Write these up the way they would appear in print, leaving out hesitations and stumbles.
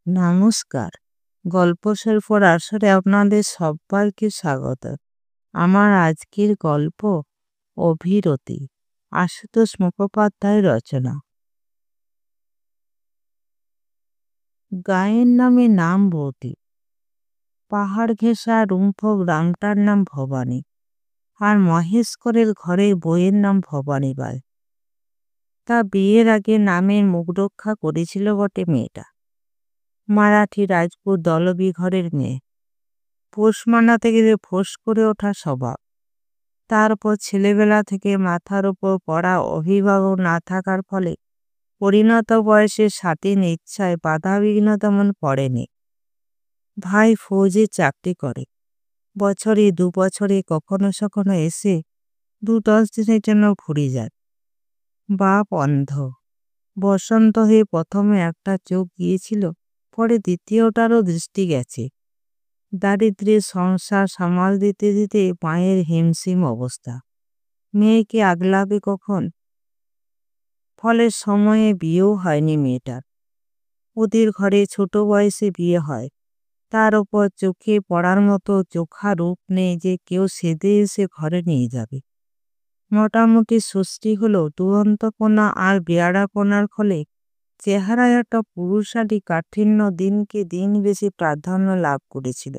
নমস্কার। গল্প শেল্ফর আসরে আপনাদের সবাইকে স্বাগত। আমার আজকের গল্প অভিরতি, আশুতোষ মুখোপাধ্যায়ের রচনা। গায়ের নামে নাম বৌদি। পাহাড় ঘেঁষা রুম্ফ গ্রামটার নাম ভবানী, আর মহেশকরের ঘরের বইয়ের নাম ভবানী বাই। তা বিয়ের আগে নামের মুখ রক্ষা করেছিল বটে মেয়েটা। মারাঠি রাজপুত দলবি ঘরের মেয়ে। পোষ মানাতে গেলে ফোঁস করে ওঠা স্বভাব। তারপর ছেলেবেলা থেকে মাথার ওপর পড়া অভিভাবক না থাকার ফলে পরিণত বয়সে স্বাধীন ইচ্ছায় বাধাবিঘ্ন তেমন পড়েনি। ভাই ফৌজে চাকরি করে, বছরে 2 বছরে কখনো সখনো এসে 2-10 দিনের জন্য ঘুরে যায়। বাপ অন্ধ। বসন্ত হয়ে প্রথমে একটা চোখ গিয়েছিল, পরে দ্বিতীয়টারও দৃষ্টি গেছে। দারিদ্র্যের সংসার সামাল দিতে দিতে মায়ের হিমশিম অবস্থা। মেয়েকে আগলাবে কখন? ফলে সময়ে বিয়েও হয়নি মেয়েটার। ওদের ঘরে ছোট বয়সে বিয়ে হয়, তার ওপর চোখে পড়ার মতো চোখা রূপ নেই যে কেউ সেদে এসে ঘরে নিয়ে যাবে। মোটামুটি ষষ্ঠী হলো দুরন্তপনা আর বেয়াড়াপনার ফলে চেহারায় একটা পুরুষালী কাঠিন্য দিনকে দিন বেশি প্রাধান্য লাভ করেছিল।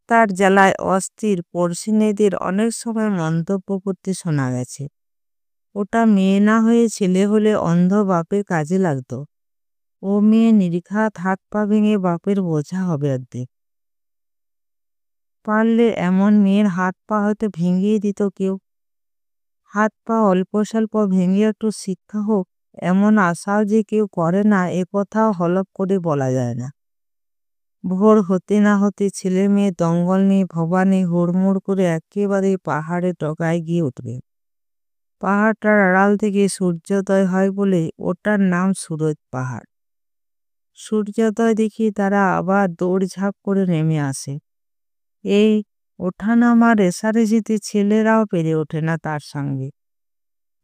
তার জ্বালায় অস্থির পড়শিনেদের অনেক সময় মন্তব্য করতে শোনা গেছে, ওটা মেয়ে না হয়ে ছেলে হলে অন্ধ বাপের কাজে লাগতো। ও মেয়ে নির্ঘাত হাত পা ভেঙে বাপের বোঝা হবে অর্ধেক। পারলে এমন মেয়ের হাত পা হয়তো ভেঙেই দিত কেউ। হাত পা অল্প স্বল্প ভেঙে একটু শিক্ষা হোক এমন আশাও যে কেউ করে না, এ কথাও হলফ করে বলা যায় না। ভোর হতে না হতে ছেলে মেয়ে দঙ্গল নিয়ে ভবানী হুড়মুড় করে একেবারে পাহাড়ে টগায় গিয়ে উঠবে। পাহাড়টার আড়াল থেকে সূর্যোদয় হয় বলে ওটার নাম সুরজ পাহাড়। সূর্যোদয় দেখি তারা আবার দৌড়ঝাঁপ করে নেমে আসে। এই ওঠানামা রেসারেসিতে ছেলেরাও পেরে ওঠে না তার সঙ্গে।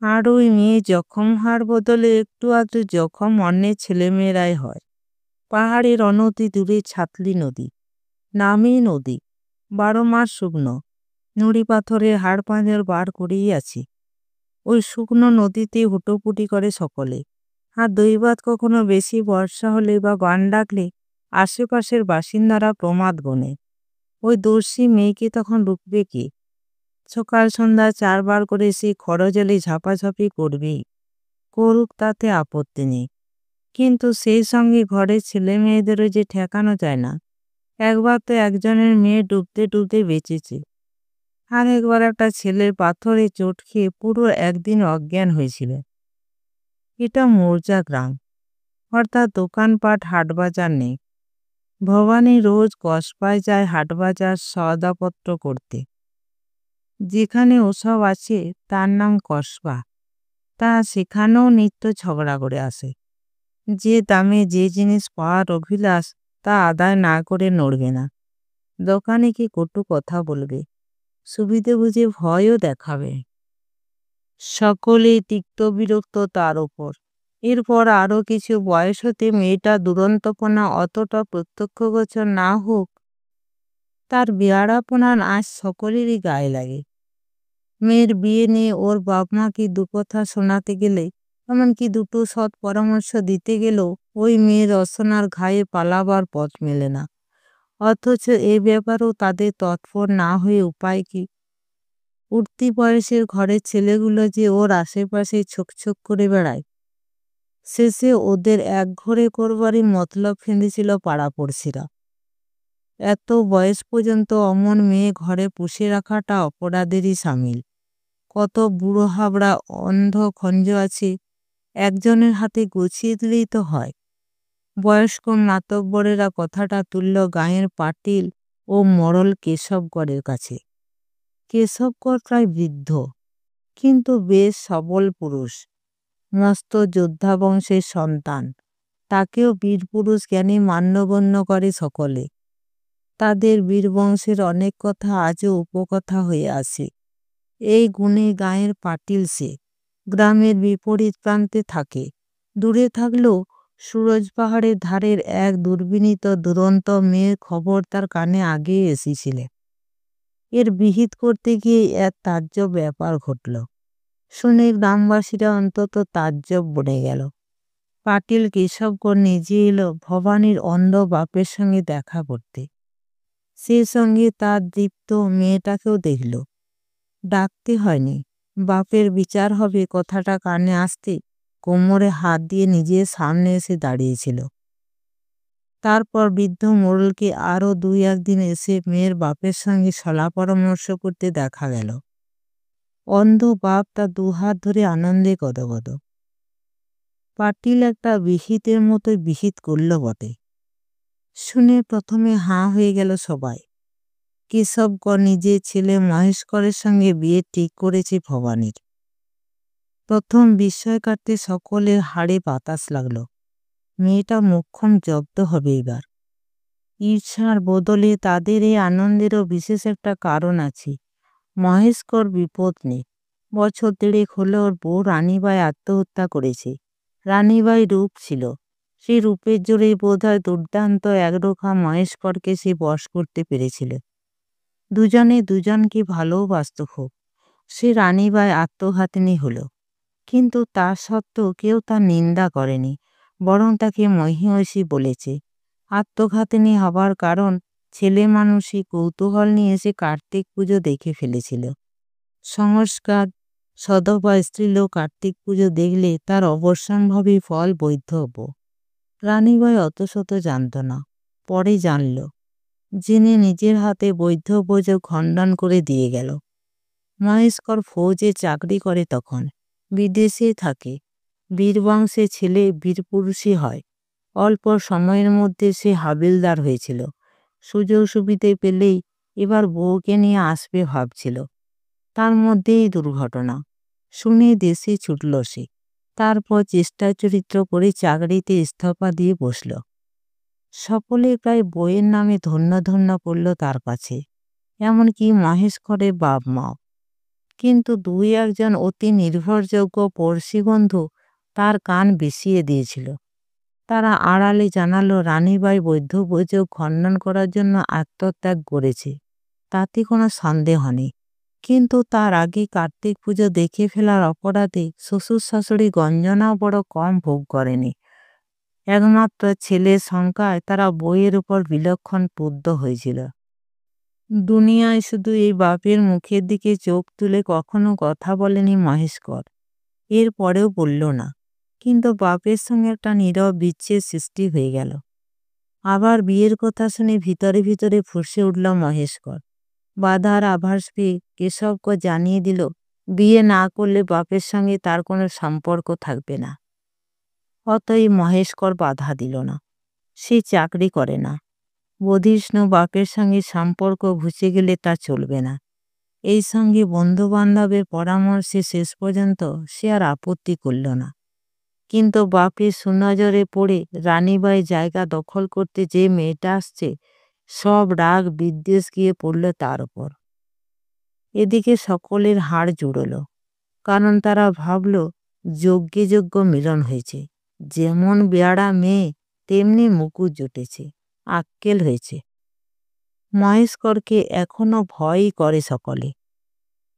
আর ওই মেয়ে জখম হওয়ার বদলে একটু আধটু জখম অন্যের ছেলেমেয়েরাই হয়। পাহাড়ের অনতি দূরে ছাতলি নদী, নামই নদী, 12 মাস শুকনো। নুড়ি পাথরের হাড় পাঁজর বার করেই আছে। ওই শুকনো নদীতে হুটোপুটি করে সকলে। আর দৈবাত কখনো বেশি বর্ষা হলে বা বান ডাকলে আশেপাশের বাসিন্দারা প্রমাদ গণে। ওই দর্শী মেয়েকে তখন রুখবে কে? সকাল সন্ধ্যা 4 বার করে সেই খরজলে ঝাপাঝাপি করবেই। করুক, তাতে আপত্তি নেই। কিন্তু সেই সঙ্গে ঘরের ছেলে মেয়েদেরও যে ঠেকানো যায় না। একবার তো একজনের মেয়ে ডুবতে ডুবতে বেঁচেছে, আর একবার একটা ছেলের পাথরে চোট খেয়ে পুরো একদিন অজ্ঞান হয়েছিল। এটা মৌজা গ্রাম, অর্থাৎ দোকানপাট হাটবাজার নেই। ভবানী রোজ কসবায় যায় হাটবাজার সওদাপত্র করতে। যেখানে ওসব আছে তার নাম কসবা। তা সেখানেও নিত্য ঝগড়া করে আসে। যে দামে যে জিনিস পাওয়ার অভিলাষ তা আদায় না করে নড়বে না। দোকানে কি কটু কথা বলবে, সুবিধে বুঝে ভয়ও দেখাবে। সকলেই তিক্ত বিরক্ত তার ওপর। এরপর আরো কিছু বয়স হতে মেয়েটা দুরন্তপনা অতটা প্রত্যক্ষগোচর না হোক, তার বেয়াড়াপনার আঁচ সকলেরই গায়ে লাগে। মেয়ের বিয়ে নিয়ে ওর বাপ মাকে দু কথা শোনাতে গেলে, এমনকি দুটো সৎ পরামর্শ দিতে গেলেও ওই মেয়ের রসনার ঘায়ে পালাবার পথ মেলে না। অথচ এ ব্যাপারেও তাদের তৎপর না হয়ে উপায় কি? উঠতি বয়সের ঘরের ছেলেগুলো যে ওর আশেপাশে ছোকছোক করে বেড়ায়, শেষে ওদের একঘরে করবারই মতলব ফেঁদেছিল পাড়াপড়শিরা। এত বয়স পর্যন্ত অমন মেয়ে ঘরে পুষে রাখাটা অপরাধেরই সামিল। কত বুড়ো হাবড়া অন্ধ খঞ্জ আছে, একজনের হাতে গুছিয়ে দিলেই তো হয়। বয়স্ক মাতব্বরেরা কথাটা তুলল গাঁয়ের পাটিল ও মরল কেশবগড়ের কাছে। কেশবগড় প্রায় বৃদ্ধ, কিন্তু বেশ সবল পুরুষ, মস্ত যোদ্ধা বংশের সন্তান। তাকেও বীরপুরুষ জ্ঞানী মান্যগণ্য করে সকলে। তাদের বীরবংশের অনেক কথা আজও উপকথা হয়ে আসে। এই গুণে গাঁয়ের পাটিল সে। গ্রামের বিপরীত প্রান্তে থাকে, দূরে থাকলেও সুরজ পাহাড়ের ধারের এক দুর্বিনীত দুরন্ত মেয়ের খবর তার কানে আগেই এসেছিল। এর বিহিত করতে গিয়ে এক তাজ্জব ব্যাপার ঘটল। শুনে গ্রামবাসীরা অন্তত তাজ্জব বনে গেল। পাটিল কেশবগড় নিজে এলো ভবানীর অন্ধ বাপের সঙ্গে দেখা করতে। সে সঙ্গে তার দীপ্ত মেয়েটাকেও দেখল। ডাকতে হয়নি, বাপের বিচার হবে কথাটা কানে আসতে কোমরে হাত দিয়ে নিজের সামনে এসে দাঁড়িয়েছিল। তারপর বৃদ্ধ মোড়লকে আরও 2-1 দিন এসে মেয়ের বাপের সঙ্গে সলা পরামর্শ করতে দেখা গেল। অন্ধ বাপ তার 2 হাত ধরে আনন্দে গদগদ। পাটিল একটা বিহিতের মতোই বিহিত করল বটে। শুনে প্রথমে হাঁ হয়ে গেল সবাই। কেশবগড় নিজের ছেলে মহেশকরের সঙ্গে বিয়ে ঠিক করেছে ভবানীর। প্রথম বিস্ময় কাটতে সকলের হাড়ে বাতাস লাগল। মেয়েটা মোক্ষম জব্দ হবে এবার। ঈর্ষার বদলে তাদের এই আনন্দেরও বিশেষ একটা কারণ আছে। মহেশকর বিপদ নেই। বছর 1.5 হলে ওর বউ রানীবাই আত্মহত্যা করেছে। রানীবাই রূপ ছিল, সেই রূপের জোরেই বোধহয় দুর্দান্ত একরোখা মহেশকরকে সে বশ করতে পেরেছিল। দুজনে দুজনকে ভালোবাসত খুব। সে রানীবাই আত্মঘাতিনী হলো, কিন্তু তা সত্ত্বেও কেউ তার নিন্দা করেনি, বরং তাকে মহিয়সী বলেছে। আত্মঘাতিনী হবার কারণ ছেলে মানুষই কৌতূহল নিয়ে সে কার্তিক পুজো দেখে ফেলেছিল। সংস্কার সধবা স্ত্রীলোক কার্তিক পুজো দেখলে তার অবশ্যম্ভাবী ফল বৈধ হব। রানীবাই অত শত জানত না, পরে জানল। জেনে নিজের হাতে বৈধ পুজো খণ্ডন করে দিয়ে গেল। মহেশকর ফৌজে চাকরি করে, তখন বিদেশে থাকে। বীরবংশের ছেলে বীরপুরুষই হয়। অল্প সময়ের মধ্যে সে হাবিলদার হয়েছিল। সুযোগ সুবিধে পেলেই এবার বউকে নিয়ে আসবে ভাবছিল। তার মধ্যেই দুর্ঘটনা। শুনে দেশে ছুটল সে। তারপর চেষ্টা চরিত্র করে চাকরিতে ইস্তফা দিয়ে বসল। সকলে প্রায় বইয়ের নামে ধন্য ধন্য করল তার কাছে, এমনকি মহেশকরের বাপ মাও। কিন্তু 2-1 অতি নির্ভরযোগ্য পড়শি বন্ধু তার কান বেশিয়ে দিয়েছিল। তারা আড়ালে জানালো রানীবাই বৈধ পুজো খণ্ডন করার জন্য আত্মত্যাগ করেছে, তাতে কোনো সন্দেহ নেই। কিন্তু তার আগে কার্তিক পুজো দেখে ফেলার অপরাধে শ্বশুর শাশুড়ি গঞ্জনাও বড় কম ভোগ করেনি। একমাত্র ছেলের শঙ্কায় তারা বইয়ের উপর বিলক্ষণ ক্রুদ্ধ হয়েছিল। দুনিয়ায় শুধু এই বাপের মুখের দিকে চোখ তুলে কখনো কথা বলেনি মহেশকর, এর পরেও বলল না। কিন্তু বাপের সঙ্গে একটা নীরব বিচ্ছেদ সৃষ্টি হয়ে গেল। আবার বিয়ের কথা শুনে ভিতরে ভিতরে ফুঁসে উঠল মহেশকর। বাধার আভাস পেয়ে কেশবকে জানিয়ে দিল বিয়ে না করলে বাপের সঙ্গে তার কোনো সম্পর্ক থাকবে না। অতএব মহেশকর বাধা দিল না। সে চাকরি করে না। বধিষ্ণু বাপের সঙ্গে সম্পর্ক ঘুচে গেলে তা চলবে না। এই সঙ্গে বন্ধুবান্ধবের পরামর্শে শেষ পর্যন্ত সে আর আপত্তি করল না। কিন্তু বাপের সুনজরে পড়ে রানীবাই জায়গা দখল করতে যে মেয়েটা আসছে, সব রাগ বিদ্বেষ গিয়ে পড়ল তার উপর। এদিকে সকলের হাড় জুড়ল, কারণ তারা ভাবল যজ্ঞে যজ্ঞ মিলন হয়েছে। যেমন বেয়াড়া মেয়ে তেমনি মুকুট জুটেছে, আক্কেল হয়েছে। মহেশকরকে এখনো ভয়ই করে সকলে।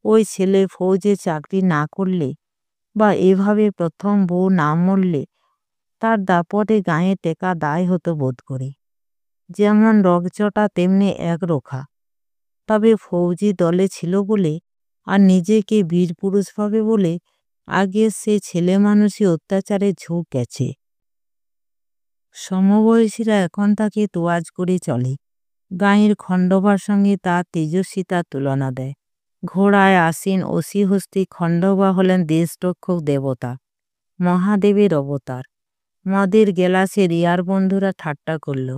ওই ছেলে ফৌজে চাকরি না করলে বা এভাবে প্রথম বউ না মরলে তার দাপটে গায়ে টেকা দায় হতো বোধ করি। যেমন রগচটা তেমনি একরোখা। তবে ফৌজি দলে ছিল বলে আর নিজেকে বীরপুরুষ ভাবে বলে আগে সে ছেলে মানুষই অত্যাচারে ঝোঁক গেছে। সমবয়সীরা এখন তাকে তোয়াজ করে চলে। গাঁয়ের খণ্ডবার সঙ্গে তার তেজস্বিতার তুলনা দেয়। ঘোড়ায় আসীন অসিহস্তি খণ্ডবা হলেন দেশরক্ষক দেবতা, মহাদেবের অবতার। মদের গেলাসে রিয়ার বন্ধুরা ঠাট্টা করল,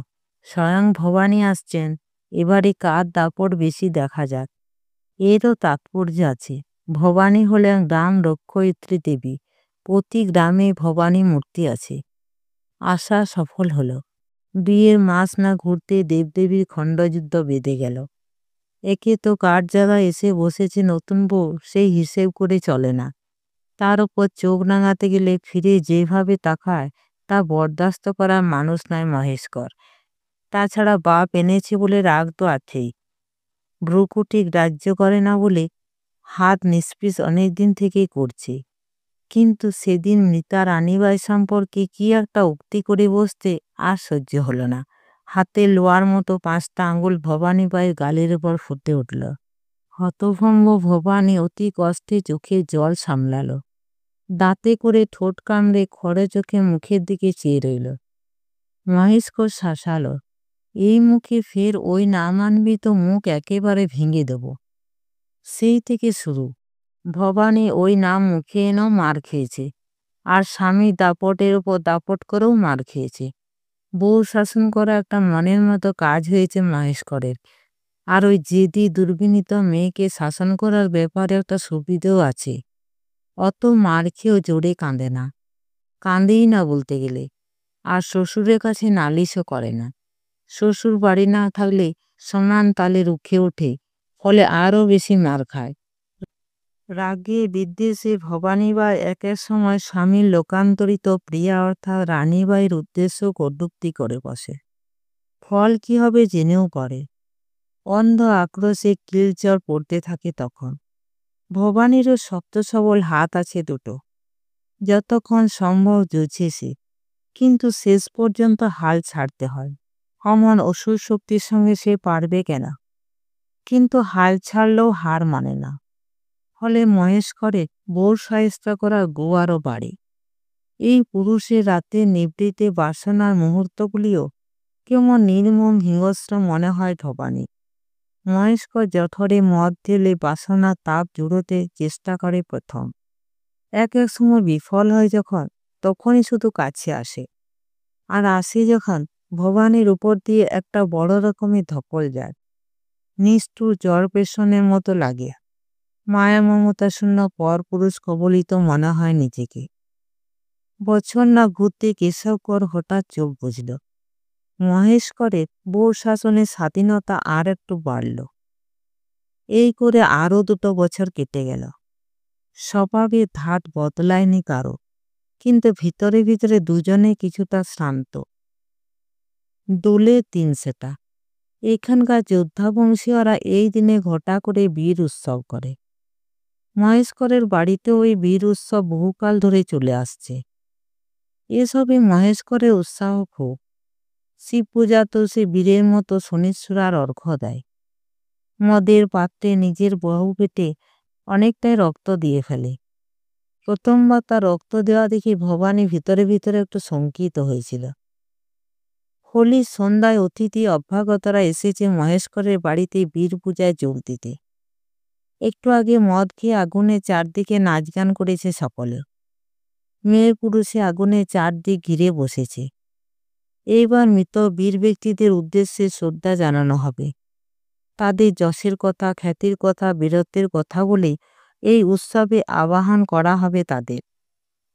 স্বয়ং ভবানী আসছেন, এবারে কার দাপট বেশি দেখা যাক। এরও তাৎপর্য আছে। ভবানী হলেন গ্রাম রক্ষয়িত্রী দেবী। প্রতি গ্রামে ভবানী মূর্তি আছে। আশা সফল হলো। বিয়ের মাস না ঘুরতে দেবদেবীর খণ্ডযুদ্ধ বেঁধে গেল। একে তো কার জায়গায় এসে বসেছে নতুন বউ, সেই হিসেব করে চলে না। তার ওপর চোখ রাঙাতে গেলে ফিরে যেভাবে তাকায় তা বরদাস্ত করার মানুষ নয় মহেশকর। তাছাড়া বাপ এনেছে বলে রাগ তো আছেই। ভ্রুকুটি গ্রাহ্য করে না বলে হাত নিষ্পিস অনেকদিন থেকেই করছে। কিন্তু সেদিন মৃতা রানীবাই সম্পর্কে কি একটা উক্তি করে বসতে আর সহ্য হলো না। হাতে লোয়ার মতো 5টা আঙুল ভবানীবাইয়ের গালের উপর ফুটে উঠল। হতভম্ব ভবানী অতি কষ্টে চোখে জল সামলালো। দাঁতে করে ঠোঁট কামড়ে খড়ে চোখে মুখের দিকে চেয়ে রইল। মহেশকর শাসালো, এই মুখে ফের ওই না মানবি তো মুখ একেবারে ভেঙে দেব। সেই থেকে শুরু। ভবানী ওই নাম মুখে এনেও মার খেয়েছে, আর স্বামী দাপটের উপর দাপট করেও মার খেয়েছে। বউ শাসন করা একটা মনের মতো কাজ হয়েছে মহেশকরের। আর ওই জেদি দুর্বিনীত মেয়েকে শাসন করার ব্যাপারে একটা সুবিধেও আছে। অত মার খেয়েও জোরে কাঁদে না, কাঁদেই না বলতে গেলে। আর শ্বশুরের কাছে নালিশও করে না। শ্বশুর বাড়ি না থাকলে সমান তালে রুখে ওঠে, ফলে আরও বেশি মার খায়। রাগে বিদ্বেষে ভবানীবাই একের সময় স্বামীর লোকান্তরিত প্রিয়া অর্থাৎ রানীবাইয়ের উদ্দেশ্য কটূক্তি করে বসে। ফল কি হবে জেনেও করে। অন্ধ আক্রোশে কিলচর পড়তে থাকে তখন। ভবানীরও শক্ত সবল হাত আছে দুটো, যতক্ষণ সম্ভব জুঝে সে, কিন্তু শেষ পর্যন্ত হাল ছাড়তে হয়। অমন অসুর শক্তির সঙ্গে সে পারবে কেন? কিন্তু হাল ছাড়লেও হার মানে না। ফলে মহেশকরে বউর শায়েস্তা করার গো আরও বাড়ে। এই পুরুষের রাতে নিবৃতে বাসনার মুহূর্তগুলিও কেমন নির্মম হিংস্র মনে হয় ভবানী। মহেশকর জঠরে মদ ঢেলে বাসনার তাপ জুড়োতে চেষ্টা করে প্রথম। এক এক সময় বিফল হয় যখন, তখনই শুধু কাছে আসে। আর আসে যখন, ভবানীর উপর দিয়ে একটা বড় রকমের ধকল যায়। নিষ্ঠুর জ্বর পেশনের মতো লাগে। মায়া মমতা শূন্য পর পুরুষ কবলিত মনে হয় নিজেকে। বছর না ঘুরতে কেশবকর হঠাৎ চোখ বুঝল। মহেশকরের বউ শাসনের স্বাধীনতা আর একটু বাড়ল। এই করে আরও 2 বছর কেটে গেল। স্বভাবের ধাত বদলায়নি কারো, কিন্তু ভিতরে ভিতরে দুজনে কিছুটা শ্রান্ত। দোলে 3 সেটা। এখানকার যোদ্ধাবংশীয়রা এই দিনে ঘটা করে বীর উৎসব করে। মহেশকরের বাড়িতে ওই বীর উৎসব বহুকাল ধরে চলে আসছে। এসবে মহেশকরের উৎসাহ খুব। শিব পূজা তো সে বীরের মতো শনিশ্বরার অর্ঘ্য দেয়। মদের পাত্রে নিজের বাহু পেটে অনেকটাই রক্ত দিয়ে ফেলে। প্রথমবার তার রক্ত দেওয়া দেখে ভবানী ভিতরে ভিতরে একটু শঙ্কিত হয়েছিল। হোলির সন্ধ্যায় অতিথি অভ্যাগতরা এসেছে মহেশকরের বাড়িতে বীর পূজায় যোগ দিতে। একটু আগে মদ খেয়ে আগুনে চারদিকে নাচ গান করেছে সকলে। মেয়ে পুরুষে আগুনে চারদিক ঘিরে বসেছে। এইবার মৃত বীর ব্যক্তিদের উদ্দেশ্যে শ্রদ্ধা জানানো হবে। তাদের যশের কথা, খ্যাতির কথা, বীরত্বের কথা বলে এই উৎসবে আবাহন করা হবে তাদের।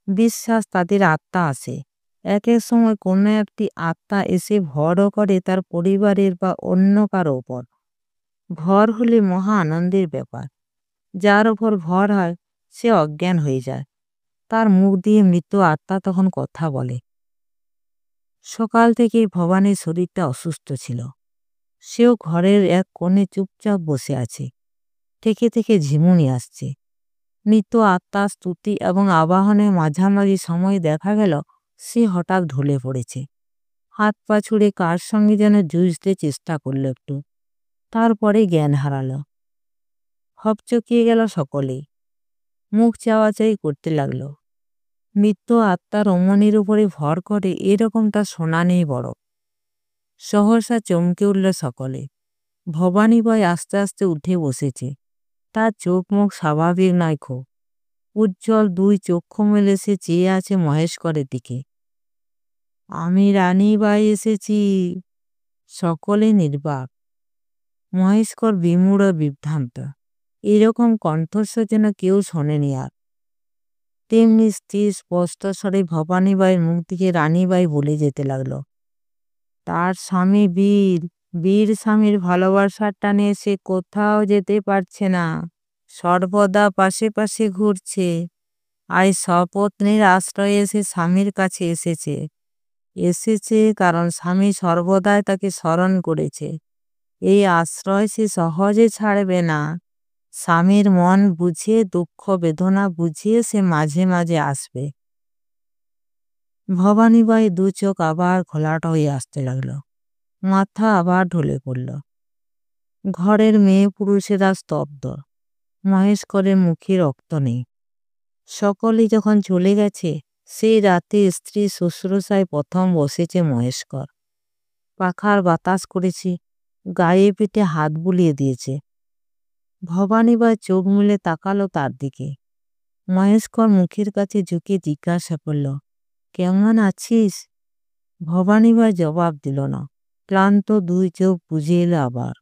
বিশ্বাস তাদের আত্মা আসে। এক এক সময় কোনো একটি আত্মা এসে ভরও করে তার পরিবারের বা অন্য কারো ওপর। ভর হলে মহা আনন্দের ব্যাপার। যার ওপর ভর হয় সে অজ্ঞান হয়ে যায়। তার মুখ দিয়ে মৃত আত্মা তখন কথা বলে। সকাল থেকে ভবানীর শরীরটা অসুস্থ ছিল। সেও ঘরের এক কোণে চুপচাপ বসে আছে। থেকে থেকে ঝিমুনি আসছে। মৃত আত্মার স্তুতি এবং আবাহনের মাঝামাঝি সময় দেখা গেল সে হঠাৎ ঢলে পড়েছে। হাত পা ছুড়ে কার সঙ্গে যেন যুঝতে চেষ্টা করল একটু, তারপরে জ্ঞান হারালো। হকচকিয়ে গেল সকলেই। মুখ চাওয়াচাই করতে লাগলো। মৃত আত্মার অমনির উপরে ভর করে এরকমটা শোনা নেই বড়। সহসা চমকে উঠল সকলে। ভবানীবাই আস্তে আস্তে উঠে বসেছে। তার চোখ মুখ স্বাভাবিক নয় খুব। উজ্জ্বল 2 চক্ষু মেলে সে চেয়ে আছে মহেশকরের দিকে। আমি রানীবাই এসেছি। সকলে নির্বাক। মহেশকর বিমূঢ় বিভ্রান্ত। এরকম কণ্ঠস্বর যেন কেউ শোনেনি আর। তেমনি স্থির স্পষ্ট স্বরে ভবানীবাইয়ের মুখ দিকে রানীবাই বলে যেতে লাগলো, তার স্বামী বীর, বীর স্বামীর ভালোবাসার টানে সে কোথাও যেতে পারছে না, সর্বদা পাশে পাশে ঘুরছে। আজ সপত্নীর আশ্রয়ে সে স্বামীর কাছে এসেছে। এসেছে কারণ স্বামী সর্বদাই তাকে স্মরণ করেছে। এই আশ্রয় সে সহজে ছাড়বে না। স্বামীর মন বুঝিয়ে, দুঃখ বেদনা বুঝিয়ে সে মাঝে মাঝে আসবে। ভবানীবাই দু চোখ আবার ঘোলাটা হয়ে আসতে লাগলো। মাথা আবার ঢলে পড়ল। ঘরের মেয়ে পুরুষেরা স্তব্ধ। মহেশকরের মুখে রক্ত নেই। সকলেই যখন চলে গেছে, সেই রাতে স্ত্রী শুশ্রূষায় প্রথম বসেছে মহেশকর। পাখার বাতাস করেছে, গায়ে পিঠে হাত বুলিয়ে দিয়েছে। ভবানীবাই চোখ মুলে তাকালো তার দিকে। মহেশকর মুখের কাছে ঝুঁকে জিজ্ঞাসা করল, কেমন আছিস? ভবানীবাই জবাব দিল না। ক্লান্ত দুই চোখ বুঝে এলো আবার।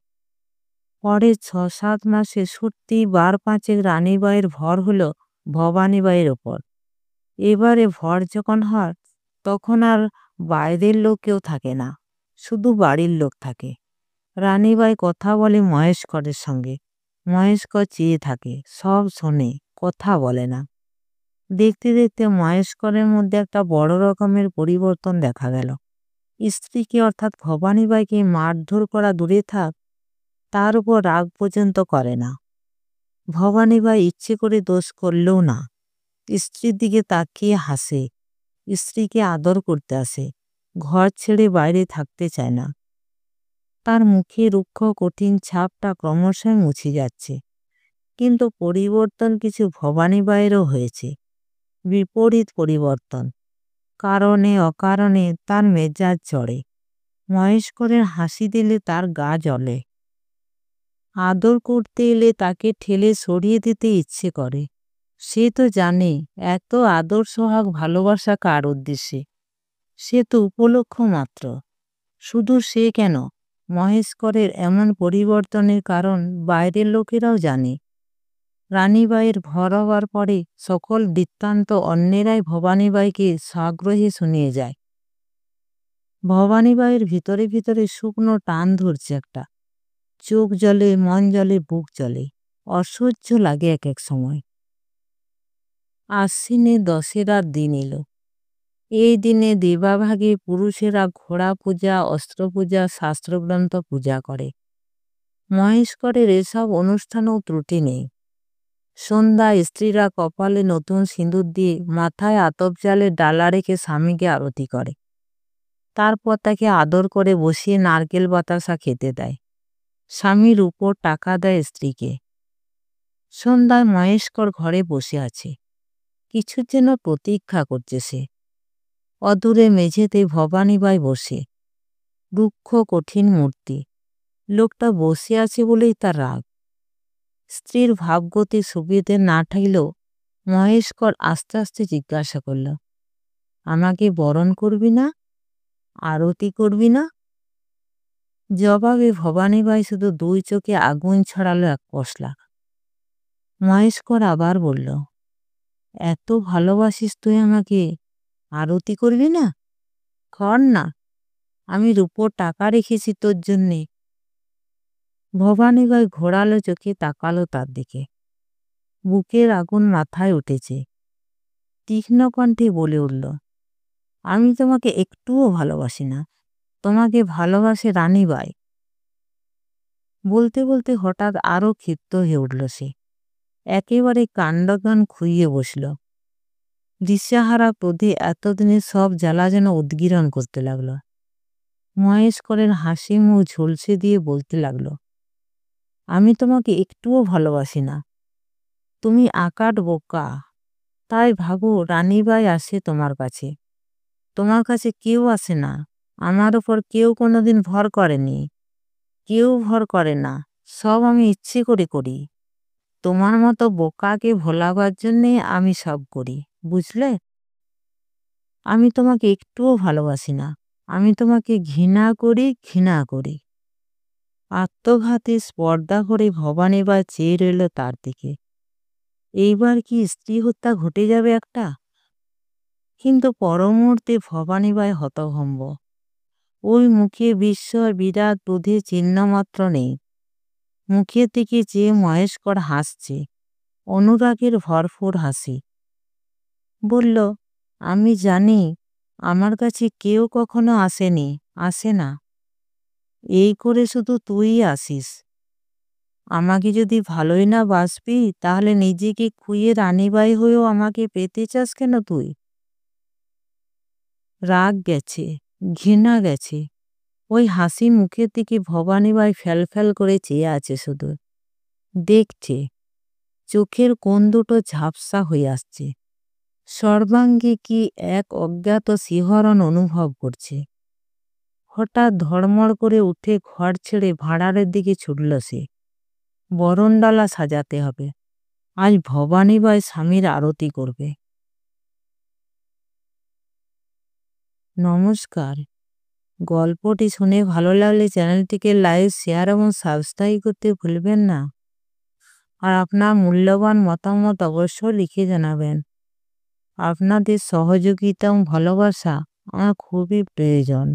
পরে ৬-৭ মাসে সত্যি বার পাঁচেক রানীবাইয়ের ভর হলো ভবানীবাইয়ের ওপর। এবারে ভর যখন হয়, তখন আর বাইরের লোক কেউ থাকে না, শুধু বাড়ির লোক থাকে। রানীবাই কথা বলে মহেশকরের সঙ্গে। মহেশকর চেয়ে থাকে, সব শোনে, কথা বলে না। দেখতে দেখতে মহেশকরের মধ্যে একটা বড় রকমের পরিবর্তন দেখা গেল। স্ত্রীকে অর্থাৎ ভবানীবাইকে মারধর করা দূরে থাক, তার উপর রাগ পর্যন্ত করে না। ভবানীবাই ইচ্ছে করে দোষ করলেও না। স্ত্রীর দিকে তাকিয়ে হাসে, স্ত্রীকে আদর করতে আসে, ঘর ছেড়ে বাইরে থাকতে চায় না। তার মুখে রুক্ষ কঠিন ছাপটা ক্রমশই মুছে যাচ্ছে। কিন্তু পরিবর্তন কিছু ভবানীবাইয়েরও হয়েছে, বিপরীত পরিবর্তন। কারণে অকারণে তার মেজাজ চড়ে। মহেশকরের হাসি দিলে তার গা জ্বলে। আদর করতে এলে তাকে ঠেলে সরিয়ে দিতে ইচ্ছে করে। সে তো জানে এত আদর সোহাগ ভালোবাসা কার উদ্দেশ্যে। সে তো উপলক্ষ মাত্র। শুধু সে কেন, মহেশকরের এমন পরিবর্তনের কারণ বাইরের লোকেরাও জানে। রানীবাইয়ের ভর হওয়ার পরে সকল বৃত্তান্ত অন্যেরাই ভবানীবাইকে সাগ্রহে শুনিয়ে যায়। ভবানীবাইয়ের ভিতরে ভিতরে শুকনো টান ধরছে একটা। চোখ জ্বলে, মন জ্বলে, বুক জ্বলে। অসহ্য লাগে এক এক সময়। আশ্বিনে দশেরার দিন এলো। এই দিনে দেবাভাগে পুরুষেরা ঘোড়া পূজা, অস্ত্র পূজা, শাস্ত্রগ্রন্থ পূজা করে। মহেশকরের এসব অনুষ্ঠানেও ত্রুটি নেই। সন্ধ্যায় স্ত্রীরা কপালে নতুন সিঁদুর দিয়ে মাথায় আতপ চালের ডালা রেখে স্বামীকে আরতি করে। তারপর তাকে আদর করে বসিয়ে নারকেল বাতাসা খেতে দেয়। স্বামীর উপর টাকা দেয় স্ত্রীকে। সন্ধ্যায় মহেশকর ঘরে বসে আছে। কিছুর যেন প্রতীক্ষা করছে সে। অদূরে মেঝেতে ভবানীবাই বসে, রুক্ষ কঠিন মূর্তি। লোকটা বসে আছে বলেই তার রাগ। স্ত্রীর ভাবগতি সুবিধে না ঠাইলেও মহেশকর আস্তে আস্তে জিজ্ঞাসা করল, আমাকে বরণ করবি না? আরতি করবি না? জবাবে ভবানীবাই শুধু দুই চোখে আগুন ছড়ালো এক পশলা। মহেশকর আবার বলল, এত ভালোবাসিস তুই আমাকে, আরতি করবি না? কর না, আমি রূপোর টাকা রেখেছি তোর জন্যে। ভবানীবাই ঘোরালো চোখে তাকালো তার দিকে। বুকের আগুন মাথায় উঠেছে। তীক্ষ্ণ কণ্ঠে বলে উঠল, আমি তোমাকে একটুও ভালোবাসি না, তোমাকে ভালোবাসে রানীবাই। বলতে বলতে হঠাৎ আরো ক্ষিপ্ত হয়ে উঠল সে। একেবারে কাণ্ডজ্ঞান খুইয়ে বসল। দিশাহারা ক্রোধে এতদিনের সব জ্বালা যেন উদ্গীরণ করতে লাগলো। মহেশকরের হাসি মুখ ঝলসে দিয়ে বলতে লাগলো, আমি তোমাকে একটুও ভালোবাসি না, তুমি আকাট বোকা। তাই ভাবো রানীবাই আসে তোমার কাছে। তোমার কাছে কেউ আসে না। আমার ওপর কেউ কোনোদিন ভর করেনি, কেউ ভর করে না। সব আমি ইচ্ছে করে করি। তোমার মতো বোকাকে ভোলাবার জন্যে আমি সব করি, বুঝলে? আমি তোমাকে একটুও ভালোবাসি না, আমি তোমাকে ঘৃণা করি, ঘৃণা করি। আত্মঘাতী স্পর্ধা করে ভবানীবাই চেয়ে রইল তার দিকে। এইবার কি স্ত্রী হত্যা ঘটে যাবে একটা? কিন্তু পরমুহূর্তে ভবানীবাই হতভম্ব। ওই মুখে বিস্ময় বিরাট ক্রোধে চিহ্নমাত্র নেই। মুখের দিকে চেয়ে মহেশকর হাসছে, অনুরাগের ভরপুর হাসি। বলল, আমি জানি আমার কাছে কেউ কখনো আসেনি, আসে না। এই করে শুধু তুইই আসিস। আমাকে যদি ভালোই না বাসবি তাহলে নিজেকে খুইয়ে রানীবাই হয়েও আমাকে পেতে চাস কেন তুই? রাগ গেছে, ঘৃণা গেছে। ওই হাসি মুখের দিকে ভবানীবাই ফ্যাল করে চেয়ে আছে শুধু। দেখছে, চোখের কোণ দুটো ঝাপসা হয়ে আসছে। সর্বাঙ্গে কি এক অজ্ঞাত শিহরণ অনুভব করছে। হঠাৎ ধড়মড় করে উঠে ঘর ছেড়ে ভাঁড়ারের দিকে ছুটল সে। বরণডালা সাজাতে হবে। আজ ভবানীবাই স্বামীর আরতি করবে। নমস্কার। গল্পটি শুনে ভালো লাগলে চ্যানেলটিকে লাইক, শেয়ার এবং সাবস্ক্রাইব করতে ভুলবেন না। আর আপনার মূল্যবান মতামত অবশ্যই লিখে জানাবেন। আপনাদের সহযোগিতা এবং ভালোবাসা আমার খুবই প্রয়োজন।